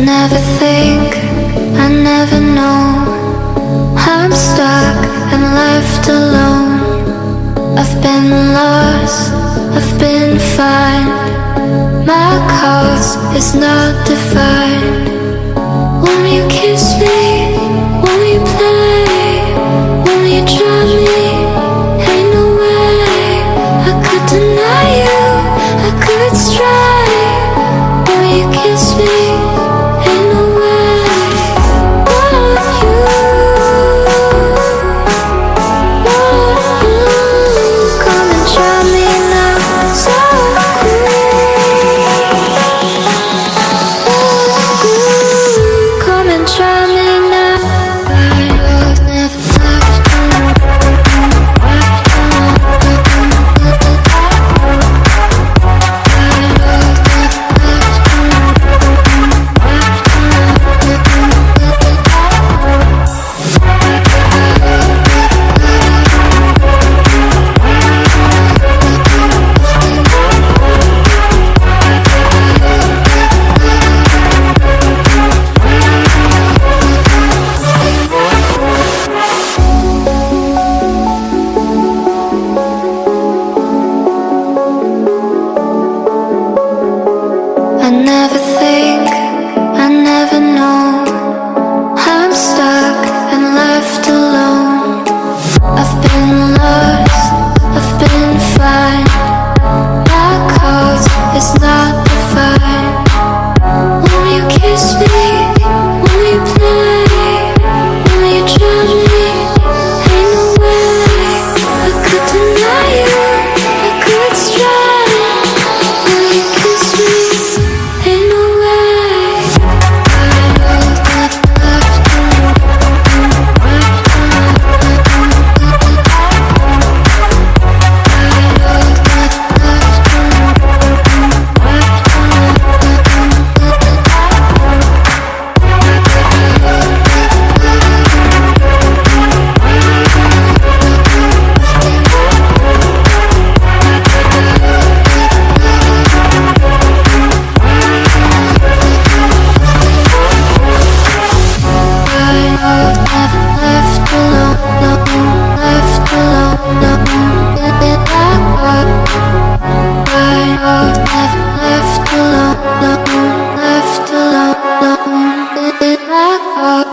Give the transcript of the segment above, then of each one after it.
never think, I never know. I'm stuck and left alone. I've been lost, I've been fine. My cause is not defined. Won't you kiss me? Won't you play? Won't you try me? Ain't no way I could deny you, I could try. Won't you kiss me? Ain't no way. Won't you? Won't you come and try me now? So come and try me now. I never think, I never know. I'm stuck and left alone. I've been lost, I've been fine. My cause is not defined. Won't you kiss me? Won't you play? Won't you try me? Ain't no way I could deny you, I could try. Will you kiss me? Ain't no way. Left alone, left alone, left alone, left alone, in my heart.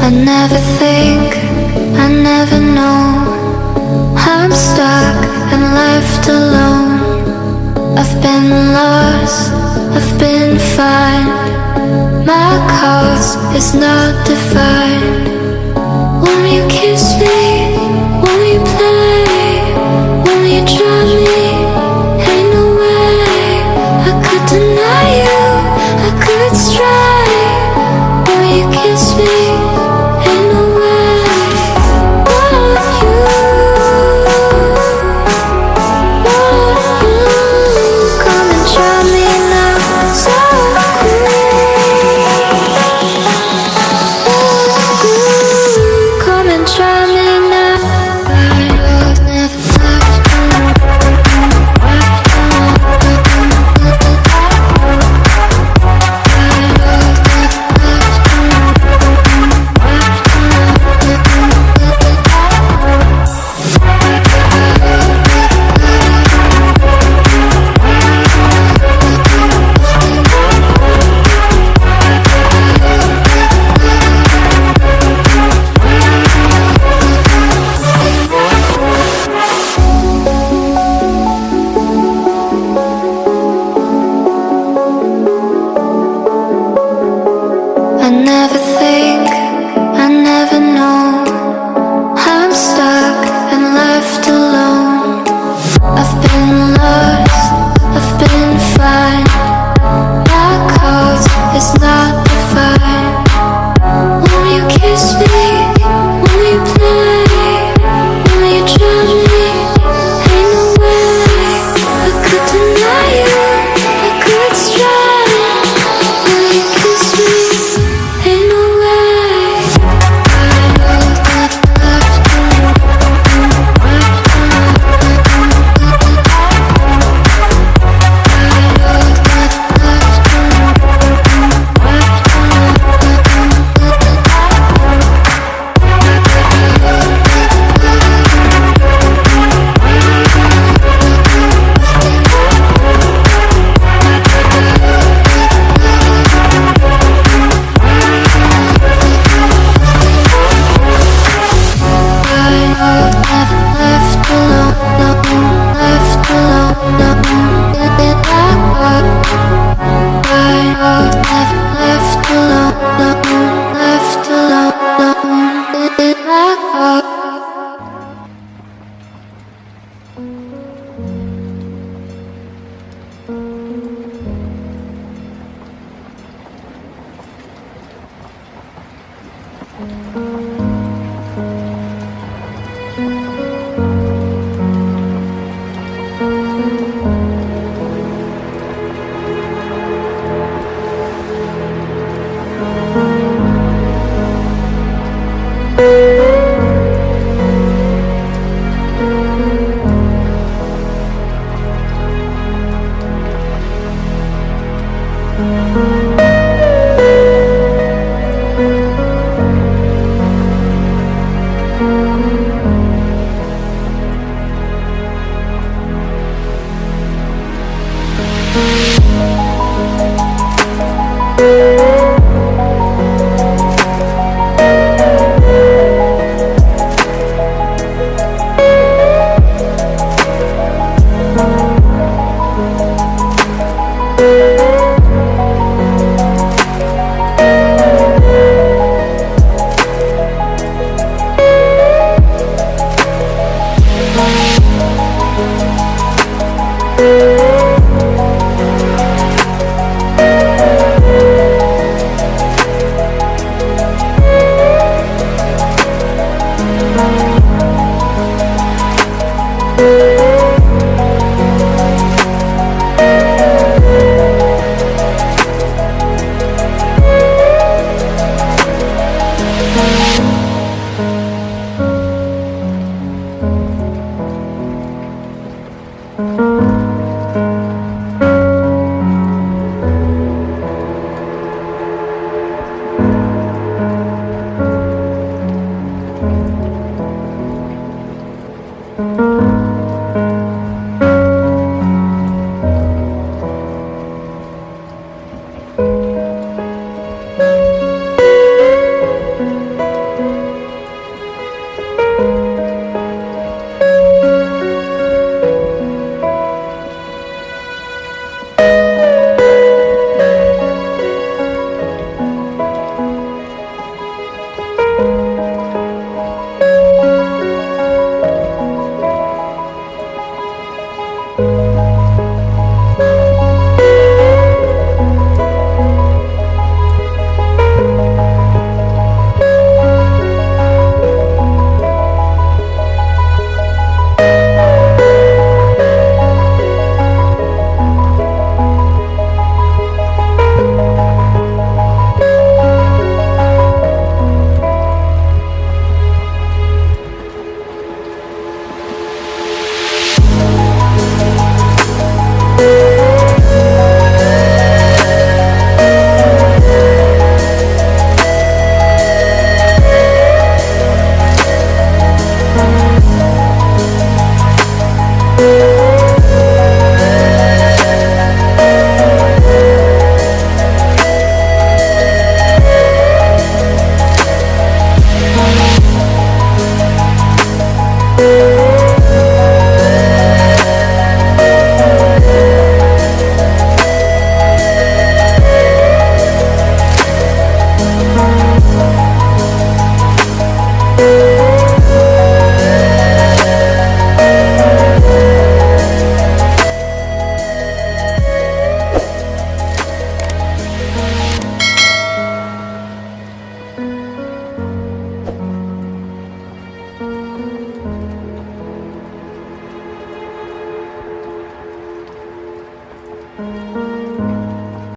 I never think, I never know. I'm stuck and left alone. I've been lost, I've been fine. My cause is not defined. Won't you kiss me? Won't you play? Won't you try me? Ain't no way I could deny you, I could try. Won't you kiss me? Ain't no way. Won't you? Won't you come and try me now? So come and try me now.